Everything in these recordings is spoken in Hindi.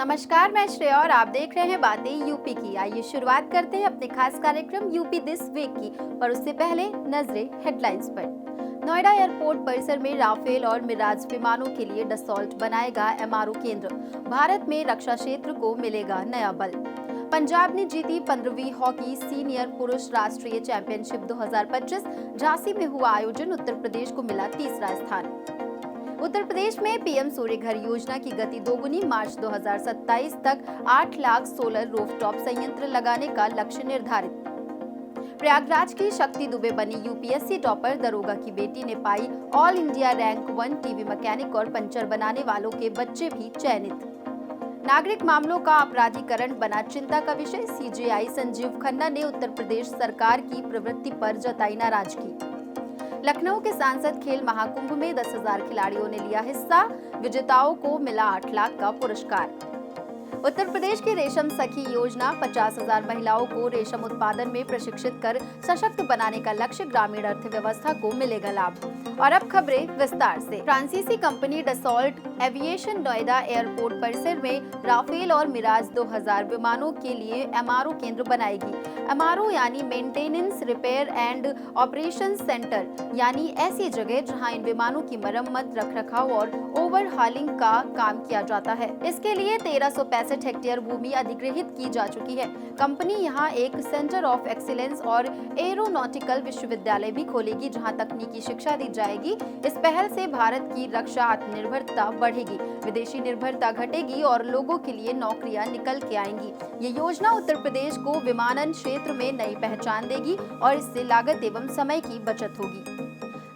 नमस्कार, मैं श्रेया और आप देख रहे हैं बातें यूपी की। आइए शुरुआत करते हैं अपने खास कार्यक्रम यूपी दिस वीक की, पर उससे पहले नजरें हेडलाइंस पर। नोएडा एयरपोर्ट परिसर में राफेल और मिराज विमानों के लिए डसॉल्ट बनाएगा एमआरओ केंद्र। भारत में रक्षा क्षेत्र को मिलेगा नया बल। पंजाब ने जीती 15वीं हॉकी सीनियर पुरुष राष्ट्रीय चैंपियनशिप 2025। झांसी में हुआ आयोजन, उत्तर प्रदेश को मिला तीसरा स्थान। उत्तर प्रदेश में पीएम सूर्य घर योजना की गति दोगुनी, मार्च 2027 तक 8 लाख सोलर रूफटॉप संयंत्र लगाने का लक्ष्य निर्धारित। प्रयागराज की शक्ति दुबे बनी यूपीएससी टॉपर, दरोगा की बेटी ने पाई all India rank 1। TV mechanic और पंचर बनाने वालों के बच्चे भी चयनित। नागरिक मामलों का अपराधीकरण बना चिंता का विषय। सीजेआई संजीव खन्ना ने उत्तर प्रदेश सरकार की प्रवृत्ति पर जताई नाराजगी। लखनऊ के सांसद खेल महाकुंभ में 10,000 खिलाड़ियों ने लिया हिस्सा, विजेताओं को मिला 8 लाख का पुरस्कार। उत्तर प्रदेश की रेशम सखी योजना 50,000 महिलाओं को रेशम उत्पादन में प्रशिक्षित कर सशक्त बनाने का लक्ष्य, ग्रामीण अर्थव्यवस्था को मिलेगा लाभ। और अब खबरें विस्तार से। फ्रांसीसी company Dassault aviation Noida airport परिसर में राफेल और मिराज 2000 विमानों के लिए एमआरओ केंद्र बनाएगी। एमआरओ यानी maintenance, repair and operation centre, यानी ऐसी जगह जहां इन विमानों की मरम्मत, रखरखाव और ओवरहॉलिंग का काम किया जाता है। इसके लिए 1365 हेक्टेयर भूमि अधिग्रहित की जा चुकी है। कंपनी यहां एक सेंटर ऑफ एक्सीलेंस और एरोनॉटिकल विश्वविद्यालय भी खोलेगी, जहां तकनीकी शिक्षा दी जाएगी। इस पहल से भारत की रक्षा आत्मनिर्भरता बढ़ेगी, विदेशी निर्भरता घटेगी और लोगों के लिए नौकरियां निकल के आएंगी। ये योजना उत्तर प्रदेश को विमानन क्षेत्र में नई पहचान देगी और इससे लागत एवं समय की बचत होगी।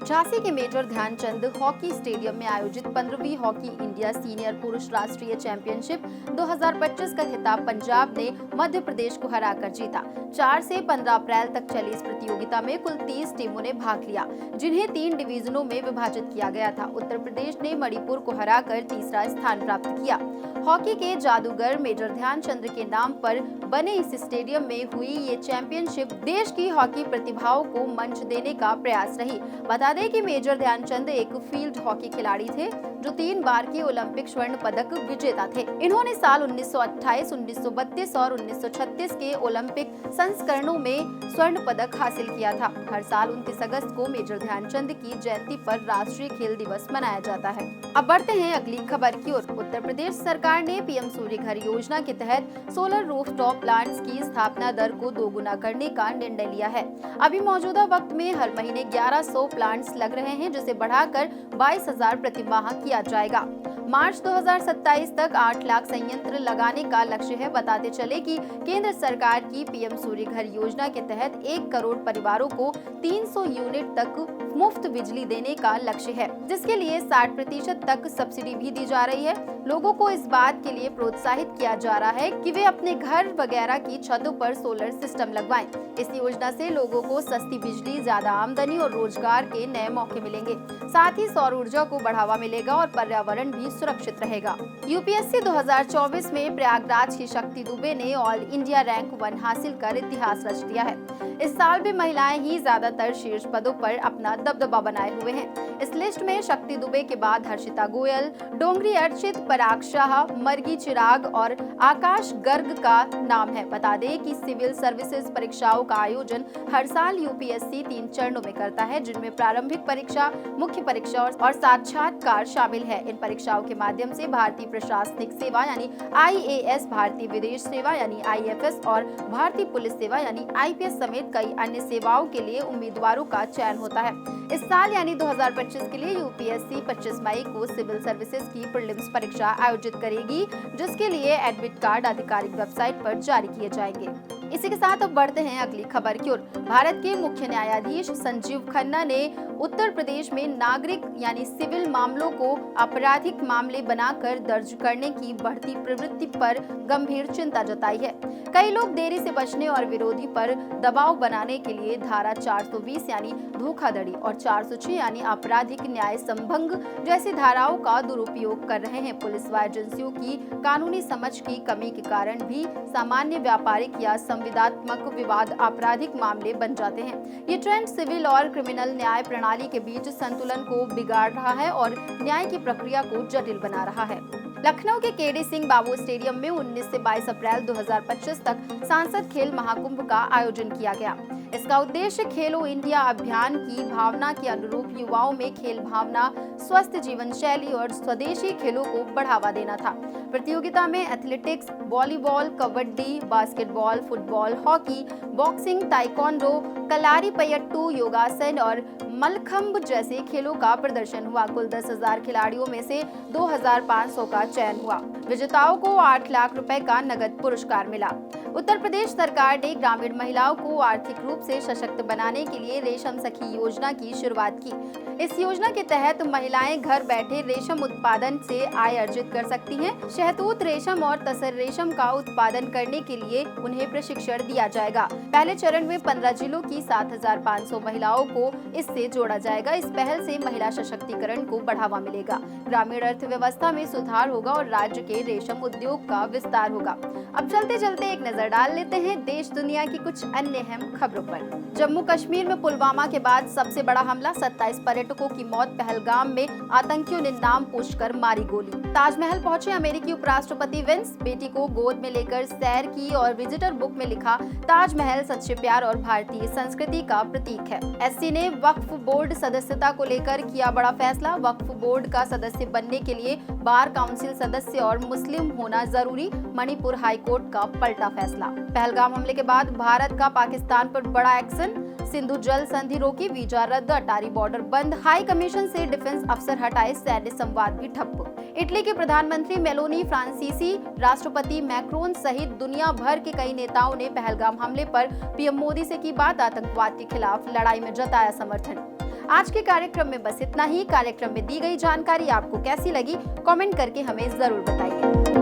झांसी के मेजर ध्यानचंद हॉकी स्टेडियम में आयोजित 15वीं हॉकी इंडिया सीनियर पुरुष राष्ट्रीय चैंपियनशिप 2025 का खिताब पंजाब ने मध्य प्रदेश को हराकर जीता। 4 से 15 अप्रैल तक चली इस प्रतियोगिता में कुल 30 टीमों ने भाग लिया, जिन्हें 3 डिवीजनों में विभाजित किया गया था। उत्तर प्रदेश ने मणिपुर को हराकर तीसरा स्थान प्राप्त किया। हॉकी के जादूगर मेजर ध्यानचंद के नाम पर बने इस स्टेडियम में हुई ये चैंपियनशिप देश की हॉकी प्रतिभाओं को मंच देने का प्रयास रही। बता दें कि मेजर ध्यानचंद एक फील्ड हॉकी खिलाड़ी थे जो 3 बार के ओलंपिक स्वर्ण पदक विजेता थे। इन्होंने साल 1928, 1932 और 1936 के ओलंपिक संस्करणों में स्वर्ण पदक हासिल किया था। हर साल 29 अगस्त को मेजर ध्यानचंद की जयंती पर राष्ट्रीय खेल दिवस मनाया जाता है। अब बढ़ते हैं अगली खबर की ओर। उत्तर प्रदेश सरकार ने पीएम सूर्य घर योजना के तहत सोलर रूफटॉप प्लांट्स की स्थापना दर को दोगुना करने का निर्णय लिया है। अभी मौजूदा वक्त में हर महीने 1100 प्लांट्स लग रहे हैं, जिसे बढ़ाकर 22,000 प्रति माह किया जाएगा। मार्च 2027 तक 8 लाख संयंत्र लगाने का लक्ष्य है। बताते चले कि केंद्र सरकार की पीएम सूर्य घर योजना के तहत 1 करोड़ परिवारों को 300 यूनिट तक मुफ्त बिजली देने का लक्ष्य है, जिसके लिए 60% तक सब्सिडी भी दी जा रही है। लोगों को इस बात के लिए प्रोत्साहित किया जा रहा है कि वे अपने घर वगैरह की छतों पर सोलर सिस्टम लगवाएं। इस योजना से लोगों को सस्ती बिजली, ज्यादा आमदनी और रोजगार के नए मौके मिलेंगे। साथ ही सौर ऊर्जा को बढ़ावा मिलेगा और पर्यावरण भी सुरक्षित रहेगा। यूपीएससी 2024 में प्रयागराज की शक्ति दुबे ने ऑल इंडिया रैंक 1 हासिल कर इतिहास रच दिया है। इस साल भी महिलाएं ही ज्यादातर शीर्ष पदों पर अपना दबदबा बनाए हुए हैं। इस लिस्ट में शक्ति दुबे के बाद हर्षिता गोयल, डोंगरी अर्चित, पराग शाह, मर्गी चिराग और आकाश गर्ग का नाम है। बता दें कि सिविल सर्विसेज परीक्षाओं का आयोजन हर साल यूपीएससी 3 चरणों में करता है, जिनमें प्रारंभिक परीक्षा, मुख्य परीक्षा और साक्षात्कार शामिल है। इन परीक्षाओं के माध्यम से भारतीय प्रशासनिक सेवा यानी आईएएस, भारतीय विदेश सेवा यानी आईएफएस और भारतीय पुलिस सेवा यानी आईपीएस समेत कई अन्य सेवाओं के लिए उम्मीदवारों का चयन होता है। इस साल यानी 2025 के लिए यूपीएससी 25 मई को सिविल सर्विसेज की प्रीलिम्स परीक्षा आयोजित करेगी, जिसके लिए एडमिट कार्ड आधिकारिक वेबसाइट पर जारी किए जाएंगे। इसी के साथ अब बढ़ते हैं अगली खबर की ओर। भारत के मुख्य न्यायाधीश संजीव खन्ना ने उत्तर प्रदेश में नागरिक यानी सिविल मामलों को आपराधिक मामले बनाकर दर्ज करने की बढ़ती प्रवृत्ति पर गंभीर चिंता जताई है। कई लोग देरी से बचने और विरोधी पर दबाव बनाने के लिए धारा 420 यानी धोखाधड़ी और 406 यानी आपराधिक न्याय संभंग जैसी धाराओं का दुरुपयोग कर रहे हैं। पुलिस व एजेंसियों की कानूनी समझ की कमी के कारण भी सामान्य व्यापारिक या संविदात्मक विवाद आपराधिक मामले बन जाते हैं। ये ट्रेंड सिविल और क्रिमिनल न्याय प्रणाली के बीच संतुलन को बिगाड़ रहा है और न्याय की प्रक्रिया को जटिल बना रहा है। लखनऊ के केडी सिंह बाबू स्टेडियम में 19 से 22 अप्रैल 2025 तक सांसद खेल महाकुंभ का आयोजन किया गया। इसका उद्देश्य खेलो इंडिया अभियान की भावना के अनुरूप युवाओं में खेल भावना, स्वस्थ जीवन शैली और स्वदेशी खेलों को बढ़ावा देना था। प्रतियोगिता में athletics, volleyball, kabaddi, basketball, football, hockey, boxing, taekwondo, Kalaripayattu, योगासन और मलखंब जैसे खेलों का प्रदर्शन हुआ। कुल 10,000 खिलाड़ियों में से 2,500 का चयन हुआ। विजेताओं को 8 लाख रुपए का नगद पुरस्कार मिला। उत्तर प्रदेश सरकार ने ग्रामीण महिलाओं को आर्थिक रूप से सशक्त बनाने के लिए रेशम सखी योजना की शुरुआत की। इस योजना के तहत महिलाएं घर बैठे रेशम उत्पादन से आय अर्जित कर सकती हैं। शहतूत रेशम और तसर रेशम का उत्पादन करने के लिए उन्हें प्रशिक्षण दिया जाएगा। पहले चरण में 15 जिलों की 7,500 महिलाओं को इससे जोड़ा जाएगा। इस पहल से महिला सशक्तिकरण को बढ़ावा मिलेगा, ग्रामीण अर्थव्यवस्था में सुधार होगा और राज्य के रेशम उद्योग का विस्तार होगा। अब चलते चलते एक नजर डाल लेते हैं देश दुनिया की कुछ अन्य अहम खबरों पर। जम्मू कश्मीर में पुलवामा के बाद सबसे बड़ा हमला, 27 पर्यटकों की मौत। पहलगाम में आतंकियों ने नाम पूछकर मारी गोली। ताजमहल पहुंचे अमेरिकी उपराष्ट्रपति वेंस, बेटी को गोद में लेकर सैर की और विजिटर बुक में लिखा, ताजमहल सच्चे प्यार और भारतीय संस्कृति का प्रतीक है। एससी ने वक्फ बोर्ड सदस्यता को लेकर किया बड़ा फैसला। वक्फ बोर्ड का सदस्य बनने के लिए बार काउंसिल सदस्य और मुस्लिम होना जरूरी। मणिपुर हाईकोर्ट का पलटा फैसला। पहलगाम हमले के बाद भारत का पाकिस्तान पर बड़ा एक्शन। सिंधु जल संधि रोकी, वीजा रद्द, अटारी बॉर्डर बंद, हाई कमीशन से डिफेंस अफसर हटाए, सैन्य संवाद भी ठप। इटली के प्रधानमंत्री मेलोनी, फ्रांसीसी राष्ट्रपति मैक्रोन सहित दुनिया भर के कई नेताओं ने पहलगाम हमले पर पीएम मोदी से की बात। आतंकवाद के खिलाफ लड़ाई में जताया समर्थन। आज के कार्यक्रम में बस इतना ही। कार्यक्रम में दी गई जानकारी आपको कैसी लगी, कमेंट करके हमें जरूर बताइए।